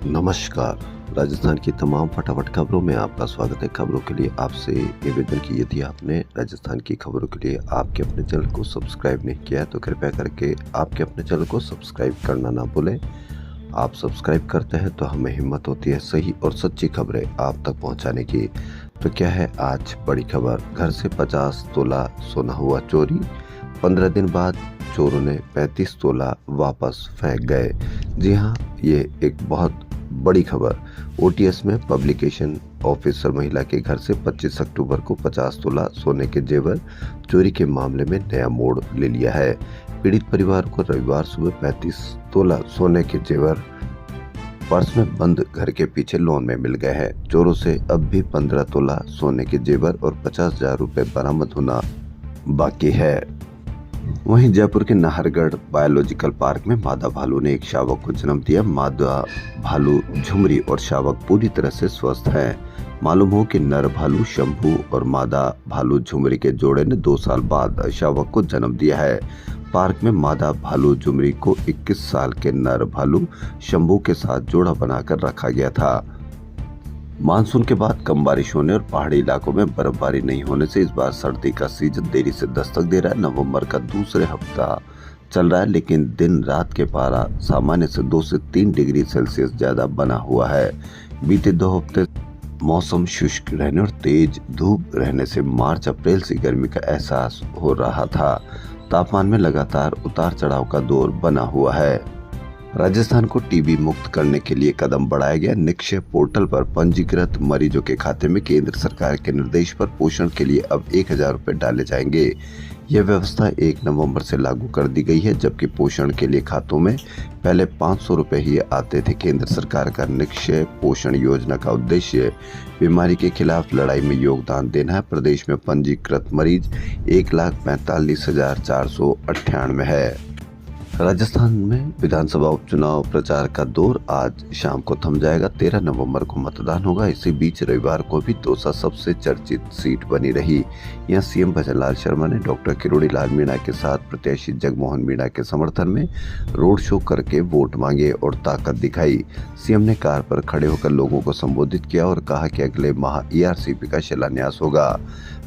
नमस्कार। राजस्थान की तमाम फटाफट खबरों में आपका स्वागत है। खबरों के लिए आपसे निवेदन कि यदि आपने राजस्थान की खबरों के लिए आपके अपने चैनल को सब्सक्राइब नहीं किया है तो कृपया करके आपके अपने चैनल को सब्सक्राइब करना ना भूलें। आप सब्सक्राइब करते हैं तो हमें हिम्मत होती है सही और सच्ची खबरें आप तक पहुंचाने की। तो क्या है आज बड़ी खबर, घर से 50 तोला सोना हुआ चोरी, 15 दिन बाद चोरों ने 35 तोला वापस फेंक गए। जी हाँ, ये एक बहुत बड़ी खबर। ओटीएस में पब्लिकेशन ऑफिसर महिला के घर से 25 अक्टूबर को 50 तोला सोने के जेवर चोरी के मामले में नया मोड़ ले लिया है। पीड़ित परिवार को रविवार सुबह 35 तोला सोने के जेवर पर्स में बंद घर के पीछे लॉन में मिल गए हैं। चोरों से अब भी 15 तोला सोने के जेवर और 50,000 रुपए बरामद होना बाकी है। वहीं जयपुर के नाहरगढ़ बायोलॉजिकल पार्क में मादा भालू ने एक शावक को जन्म दिया। मादा भालू झुमरी और शावक पूरी तरह से स्वस्थ हैं। मालूम हो कि नर भालू शंभू और मादा भालू झुमरी के जोड़े ने 2 साल बाद शावक को जन्म दिया है। पार्क में मादा भालू झुमरी को 21 साल के नर भालू शंभू के साथ जोड़ा बनाकर रखा गया था। मानसून के बाद कम बारिश होने और पहाड़ी इलाकों में बर्फबारी नहीं होने से इस बार सर्दी का सीजन देरी से दस्तक दे रहा है। नवंबर का दूसरे हफ्ता चल रहा है, लेकिन दिन रात के पारा सामान्य से 2 से 3 डिग्री सेल्सियस ज्यादा बना हुआ है। बीते 2 हफ्ते मौसम शुष्क रहने और तेज धूप रहने से मार्च अप्रैल से गर्मी का एहसास हो रहा था। तापमान में लगातार उतार चढ़ाव का दौर बना हुआ है। राजस्थान को टीबी मुक्त करने के लिए कदम बढ़ाया गया। निक्षय पोर्टल पर पंजीकृत मरीजों के खाते में केंद्र सरकार के निर्देश पर पोषण के लिए अब 1,000 रुपए डाले जाएंगे। यह व्यवस्था 1 नवंबर से लागू कर दी गई है, जबकि पोषण के लिए खातों में पहले 500 रुपए ही आते थे। केंद्र सरकार का निक्षय पोषण योजना का उद्देश्य बीमारी के खिलाफ लड़ाई में योगदान देना है। प्रदेश में पंजीकृत मरीज 1,45,498 है। राजस्थान में विधानसभा उपचुनाव प्रचार का दौर आज शाम को थम जाएगा। 13 नवंबर को मतदान होगा। इसी बीच रविवार को भी दौसा सबसे चर्चित सीट बनी रही। यहां सीएम भजनलाल शर्मा ने डॉक्टर किरोड़ी लाल मीणा के साथ प्रत्याशी जगमोहन मीणा के समर्थन में रोड शो करके वोट मांगे और ताकत दिखाई। सीएम ने कार पर खड़े होकर लोगों को संबोधित किया और कहा कि अगले माह ईआरसीपी का शिलान्यास होगा।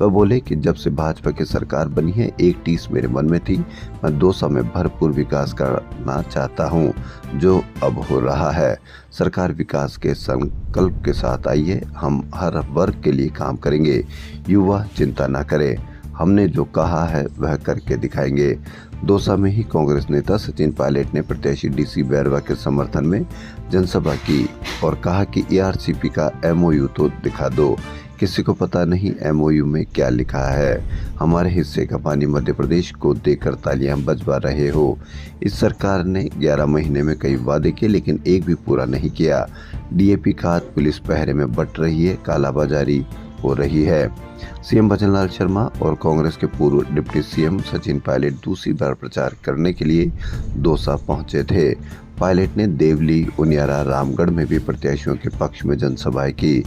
वह बोले कि जब से भाजपा की सरकार बनी है, एक टीस मेरे मन में थी, मैं दौसा में भरपूर विकास करना चाहता हूं, जो अब हो रहा है। सरकार विकास के संकल्प के साथ आई है। हम हर वर्ग के लिए काम करेंगे। युवा चिंता न करें, हमने जो कहा है वह करके दिखाएंगे। दौसा में ही कांग्रेस नेता सचिन पायलट ने प्रत्याशी डीसी बैरवा के समर्थन में जनसभा की और कहा कि ईआरसीपी का एमओयू तो दिखा दो। किसी को पता नहीं एमओयू में क्या लिखा है। हमारे हिस्से का पानी मध्य प्रदेश को देकर तालियां बजवा रहे हो। इस सरकार ने 11 महीने में कई वादे किए, लेकिन एक भी पूरा नहीं किया। डीएपी खाद पुलिस पहरे में बट रही है, कालाबाजारी हो रही है। सीएम भजनलाल शर्मा और कांग्रेस के पूर्व डिप्टी सीएम सचिन पायलट दूसरी बार प्रचार करने के लिए दौसा पहुंचे थे। पायलट ने देवली, उनियारा, रामगढ़ में भी प्रत्याशियों के पक्ष में जनसभाएं की।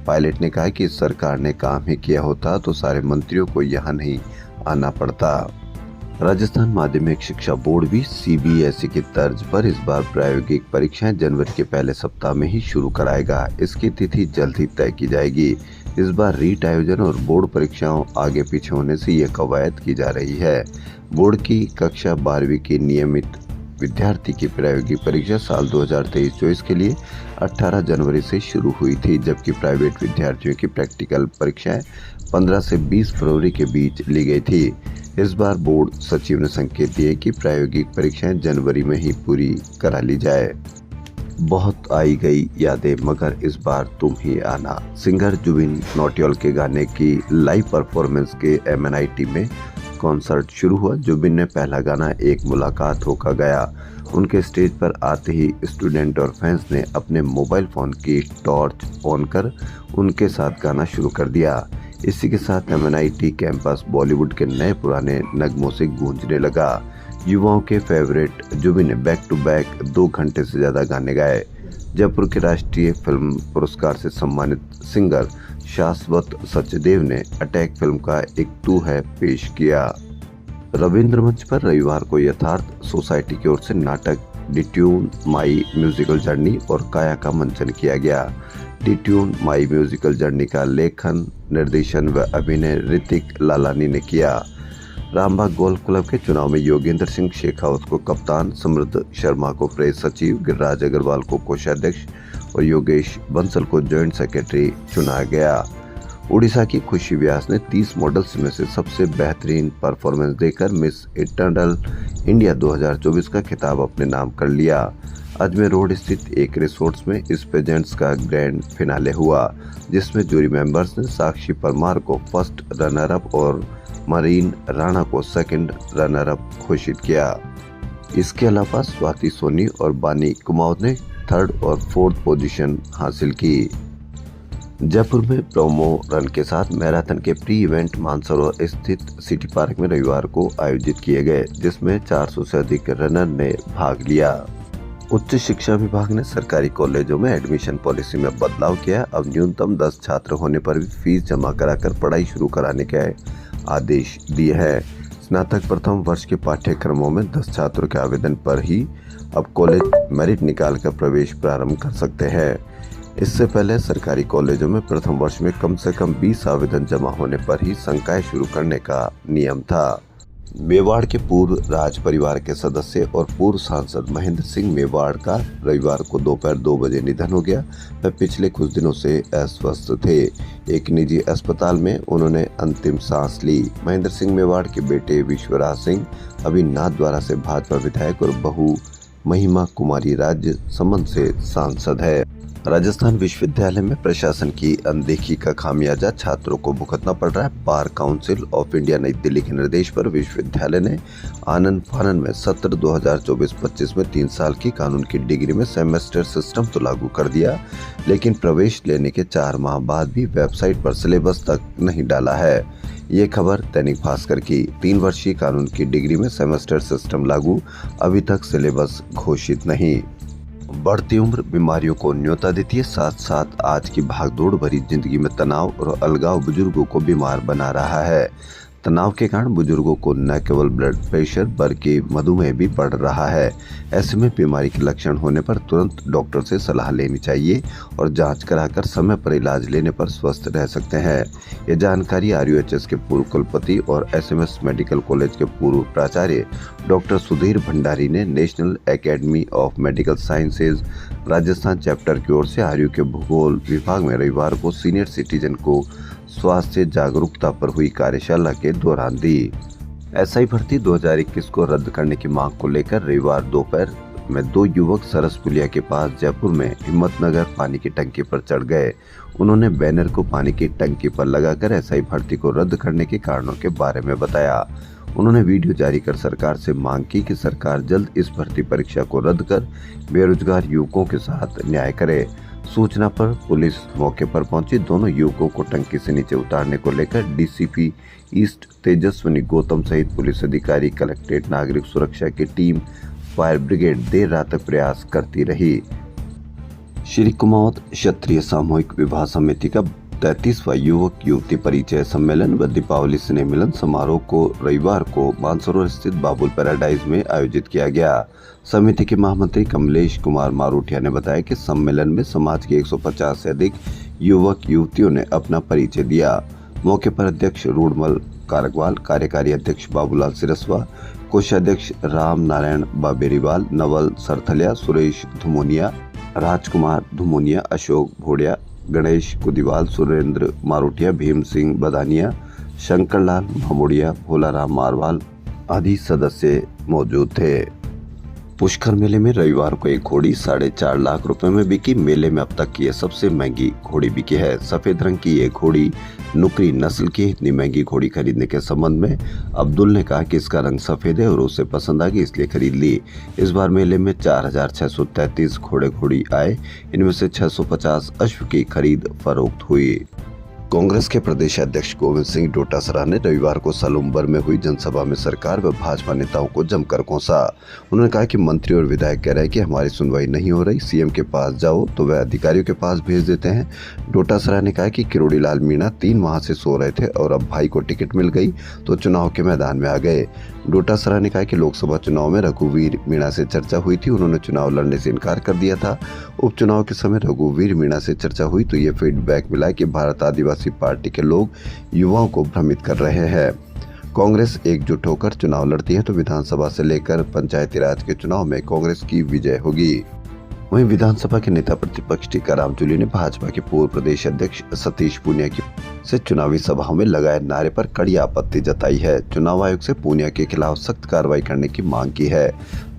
पायलट ने कहा कि सरकार ने काम ही किया होता तो सारे मंत्रियों को यहाँ नहीं आना पड़ता। राजस्थान माध्यमिक शिक्षा बोर्ड भी सीबीएसई की तर्ज पर इस बार प्रायोगिक परीक्षाएं जनवरी के पहले सप्ताह में ही शुरू कराएगा। इसकी तिथि जल्द ही तय की जाएगी। इस बार रीट आयोजन और बोर्ड परीक्षाओं आगे पीछे होने से यह कवायद की जा रही है। बोर्ड की कक्षा 12वीं की नियमित विद्यार्थी की प्रायोगिक परीक्षा साल 2023-24 के लिए 18 जनवरी से शुरू हुई थी, जबकि प्राइवेट विद्यार्थियों की प्रैक्टिकल परीक्षाएं 15 से 20 फरवरी के बीच ली गई थी। इस बार बोर्ड सचिव ने संकेत दिए कि प्रायोगिक परीक्षाएं जनवरी में ही पूरी करा ली जाए। बहुत आई गई यादें मगर इस बार तुम ही आना। सिंगर जुबिन नौटियाल के गाने की लाइव परफॉर्मेंस के एमएनआईटी में कॉन्सर्ट शुरू हुआ। जुबिन ने पहला गाना एक मुलाकात होकर गया। उनके स्टेज पर आते ही स्टूडेंट और फैंस ने अपने मोबाइल फोन की टॉर्च ऑन कर उनके साथ गाना शुरू कर दिया। इसी के साथ एमएनआईटी कैंपस बॉलीवुड के नए पुराने नगमों से गूंजने लगा। युवाओं के फेवरेट जुबिन ने बैक टू बैक 2 घंटे से ज्यादा गाने गाए। जयपुर के राष्ट्रीय फिल्म पुरस्कार से सम्मानित सिंगर शाश्वत सचदेव ने अटैक फिल्म का एक तू है पेश किया। रविंद्र मंच पर रविवार को यथार्थ सोसाइटी की ओर से नाटक डिट्यून माई म्यूजिकल जर्नी और काया का मंचन किया गया। डिट्यून माई म्यूजिकल जर्नी का लेखन, निर्देशन व अभिनय ऋतिक लालानी ने किया। रामबाग गोल्फ क्लब के चुनाव में योगेंद्र सिंह शेखावत को कप्तान, समृद्ध शर्मा को प्रेस सचिव, गिरिराज अग्रवाल को कोषाध्यक्ष और योगेश बंसल को जॉइंट सेक्रेटरी चुना गया। उड़ीसा की खुशी व्यास ने 30 मॉडल्स में से सबसे बेहतरीन परफॉर्मेंस देकर मिस इटर्नल इंडिया 2024 का खिताब अपने नाम कर लिया। अजमेर रोड स्थित एक रिसोर्ट में इस पेजेंट्स का ग्रैंड फिनाले हुआ, जिसमें जूरी मेंबर्स ने साक्षी परमार को फर्स्ट रनर अप और मरीन राणा को सेकंड रनर अप घोषित किया। इसके अलावा स्वाति सोनी और बानी कुमावत ने थर्ड और फोर्थ पोजीशन हासिल की। जयपुर में प्रोमो रन के साथ मैराथन के प्री इवेंट मानसरोवर स्थित सिटी पार्क में रविवार को आयोजित किए गए, जिसमें 400 से अधिक रनर ने भाग लिया। उच्च शिक्षा विभाग ने सरकारी कॉलेजों में एडमिशन पॉलिसी में बदलाव किया। अब न्यूनतम 10 छात्र होने पर भी फीस जमा कराकर पढ़ाई शुरू कराने के आदेश दिए हैं। स्नातक प्रथम वर्ष के पाठ्यक्रमों में 10 छात्रों के आवेदन पर ही अब कॉलेज मेरिट निकालकर प्रवेश प्रारंभ कर सकते हैं। इससे पहले सरकारी कॉलेजों में प्रथम वर्ष में कम से कम 20 आवेदन जमा होने पर ही संकाय शुरू करने का नियम था। मेवाड़ के पूर्व राज परिवार के सदस्य और पूर्व सांसद महेंद्र सिंह मेवाड़ का रविवार को दोपहर 2 बजे निधन हो गया। वह पिछले कुछ दिनों से अस्वस्थ थे। एक निजी अस्पताल में उन्होंने अंतिम सांस ली। महेंद्र सिंह मेवाड़ के बेटे विश्वराज सिंह अभी नाथद्वारा से भाजपा विधायक और बहू महिमा कुमारी राज्य संबंध से सांसद है। राजस्थान विश्वविद्यालय में प्रशासन की अनदेखी का खामियाजा छात्रों को भुगतना पड़ रहा है। बार काउंसिल ऑफ इंडिया नई दिल्ली के निर्देश पर विश्वविद्यालय ने आनन फानन में सत्र 2024-25 में 3 साल की कानून की डिग्री में सेमेस्टर सिस्टम तो लागू कर दिया, लेकिन प्रवेश लेने के 4 माह बाद भी वेबसाइट पर सिलेबस तक नहीं डाला है। ये खबर दैनिक भास्कर की। 3 वर्षीय कानून की डिग्री में सेमेस्टर सिस्टम लागू, अभी तक सिलेबस घोषित नहीं। बढ़ती उम्र बीमारियों को न्योता देती है, साथ साथ आज की भागदौड़ भरी जिंदगी में तनाव और अलगाव बुजुर्गों को बीमार बना रहा है। तनाव के कारण बुजुर्गों को न केवल ब्लड प्रेशर बल्कि मधुमेह भी बढ़ रहा है। ऐसे में बीमारी के लक्षण होने पर तुरंत डॉक्टर से सलाह लेनी चाहिए और जांच कराकर समय पर इलाज लेने पर स्वस्थ रह सकते हैं। ये जानकारी RUHS के पूर्व कुलपति और SMS मेडिकल कॉलेज के पूर्व प्राचार्य डॉक्टर सुधीर भंडारी ने national academy of medical sciences Rajasthan chapter की ओर से आर्यू के भूगोल विभाग में रविवार को सीनियर सिटीजन को स्वास्थ्य जागरूकता पर हुई कार्यशाला के दौरान दी। SI भर्ती 2021 को रद्द करने की मांग को लेकर रविवार दोपहर में 2 युवक सरस पुलिया के पास जयपुर में हिम्मतनगर पानी की टंकी पर चढ़ गए। उन्होंने बैनर को पानी की टंकी पर लगाकर SI भर्ती को रद्द करने के कारणों के बारे में बताया। उन्होंने वीडियो जारी कर सरकार से मांग की कि सरकार जल्द इस भर्ती परीक्षा को रद्द कर बेरोजगार युवकों के साथ न्याय करे। सूचना पर पुलिस मौके पर पहुंची। दोनों युवकों को टंकी से नीचे उतारने को लेकर DCP ईस्ट तेजस्विनी गौतम सहित पुलिस अधिकारी, कलेक्ट्रेट नागरिक सुरक्षा की टीम, फायर ब्रिगेड देर रात तक प्रयास करती रही। श्री कुमावत क्षत्रिय सामूहिक विवाह समिति का 33वां युवक युवती परिचय सम्मेलन व दीपावली स्नेह मिलन समारोह को रविवार को मानसरोवर स्थित बाबुल पैराडाइज में आयोजित किया गया। समिति के महामंत्री कमलेश कुमार मारूठिया ने बताया कि सम्मेलन में समाज के 150 से अधिक युवक युवतियों ने अपना परिचय दिया। मौके पर अध्यक्ष रूडमल कारकवाल, कार्यकारी अध्यक्ष बाबूलाल सिरस्वा, कोषाध्यक्ष राम नारायण बाबेरीवाल, नवल सरथलिया, सुरेश धुमोनिया, राजकुमार धुमोनिया, अशोक भोड़िया, गणेश कुदीवाल, सुरेंद्र मारूठिया, भीम सिंह बदानिया, शंकरलाल मामोड़िया, भोलाराम मारवाल आदि सदस्य मौजूद थे। पुष्कर मेले में रविवार को एक घोड़ी 4.5 लाख रुपए में बिकी। मेले में अब तक की यह सबसे महंगी घोड़ी बिकी है। सफेद रंग की ये घोड़ी नुकरी नस्ल की। इतनी महंगी घोड़ी खरीदने के संबंध में अब्दुल ने कहा कि इसका रंग सफेद है और उसे पसंद आ गई, इसलिए खरीद ली। इस बार मेले में 4633 घोड़ी आए। इनमें से 650 अश्व की खरीद फरोख्त हुई। कांग्रेस के प्रदेश अध्यक्ष गोविंद सिंह डोटासरा ने रविवार को सालुम्बर में हुई जनसभा में सरकार व भाजपा नेताओं को जमकर कोसा। उन्होंने कहा कि मंत्री और विधायक कह रहे हैं कि हमारी सुनवाई नहीं हो रही, सीएम के पास जाओ तो वह अधिकारियों के पास भेज देते हैं। डोटासरा ने कहा कि किरोड़ी लाल मीणा 3 माह से सो रहे थे और अब भाई को टिकट मिल गई तो चुनाव के मैदान में आ गए। डोटासरा ने कहा कि लोकसभा चुनाव में रघुवीर मीणा से चर्चा हुई थी, उन्होंने चुनाव लड़ने से इनकार कर दिया था। उपचुनाव के समय रघुवीर मीणा से चर्चा हुई तो ये फीडबैक मिला कि भारत आदिवासी पार्टी के लोग युवाओं को भ्रमित कर रहे हैं। कांग्रेस एकजुट होकर चुनाव लड़ती है तो विधानसभा से लेकर पंचायती राज के चुनाव में कांग्रेस की विजय होगी। वहीं विधानसभा के नेता प्रतिपक्ष टीकाराम जूली ने भाजपा के पूर्व प्रदेश अध्यक्ष सतीश पूनिया की से चुनावी सभाओं में लगाए नारे पर कड़ी आपत्ति जताई है। चुनाव आयोग से पूनिया के खिलाफ सख्त कार्रवाई करने की मांग की है।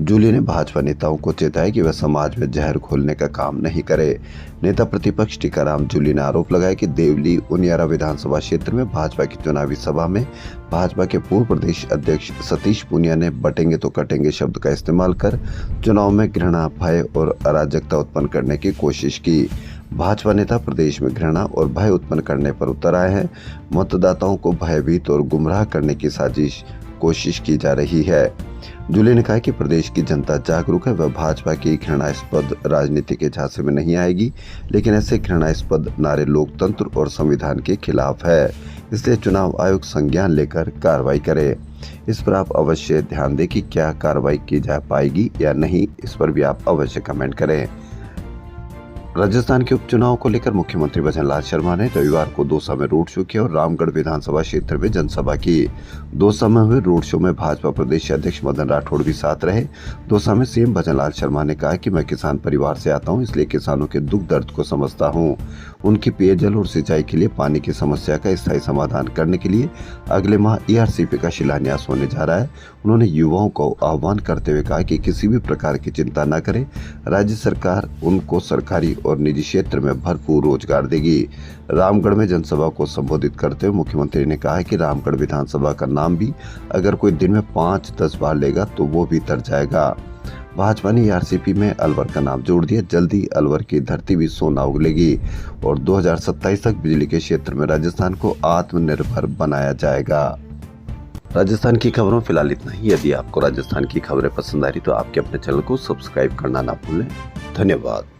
जूली ने भाजपा नेताओं को चेताया कि वह समाज में जहर घोलने का काम नहीं करे। नेता प्रतिपक्ष टीकाराम जूली ने आरोप लगाया कि देवली उनियारा विधानसभा क्षेत्र में भाजपा की चुनावी सभा में भाजपा के पूर्व प्रदेश अध्यक्ष सतीश पूनिया ने बटेंगे तो कटेंगे शब्द का इस्तेमाल कर चुनाव में घृणा, भय और अराजकता उत्पन्न करने की कोशिश की। भाजपा नेता प्रदेश में घृणा और भय उत्पन्न करने पर उतर आए हैं। मतदाताओं को भयभीत और गुमराह करने की कोशिश की जा रही है। जूली ने कहा कि प्रदेश की जनता जागरूक है, वह भाजपा की घृणास्पद राजनीति के झांसे में नहीं आएगी, लेकिन ऐसे घृणास्पद नारे लोकतंत्र और संविधान के खिलाफ है। इसलिए चुनाव आयोग संज्ञान लेकर कार्रवाई करे। इस पर आप अवश्य ध्यान दें कि क्या कार्रवाई की जा पाएगी या नहीं, इस पर भी आप अवश्य कमेंट करें। राजस्थान के उपचुनाव को लेकर मुख्यमंत्री भजनलाल शर्मा ने रविवार को दौसा में रोड शो किया और रामगढ़ विधानसभा क्षेत्र में जनसभा की। दौसा में हुए रोड शो में भाजपा प्रदेश अध्यक्ष मदन राठौड़ भी साथ रहे। दौसा में सीएम भजनलाल शर्मा ने कहा कि मैं किसान परिवार से आता हूं, इसलिए किसानों के दुख दर्द को समझता हूं। उनकी पेयजल और सिंचाई के लिए पानी की समस्या का स्थायी समाधान करने के लिए अगले माह ERCP का शिलान्यास होने जा रहा है। उन्होंने युवाओं को आह्वान करते हुए कहा कि किसी भी प्रकार की चिंता न करें, राज्य सरकार उनको सरकारी और निजी क्षेत्र में भरपूर रोजगार देगी। रामगढ़ में जनसभा को संबोधित करते हुए मुख्यमंत्री ने कहा कि रामगढ़ विधानसभा का नाम भी अगर कोई दिन में 5-10 बार लेगा तो वो भी तर जाएगा। भाजपा ने ERCP में अलवर का नाम जोड़ दिया। जल्दी अलवर की धरती भी सोना उगलेगी और 2027 तक बिजली के क्षेत्र में राजस्थान को आत्मनिर्भर बनाया जाएगा। राजस्थान की खबरों फिलहाल इतना ही। यदि आपको राजस्थान की खबरें पसंद आ रही तो आपके अपने चैनल को सब्सक्राइब करना ना भूलें। धन्यवाद।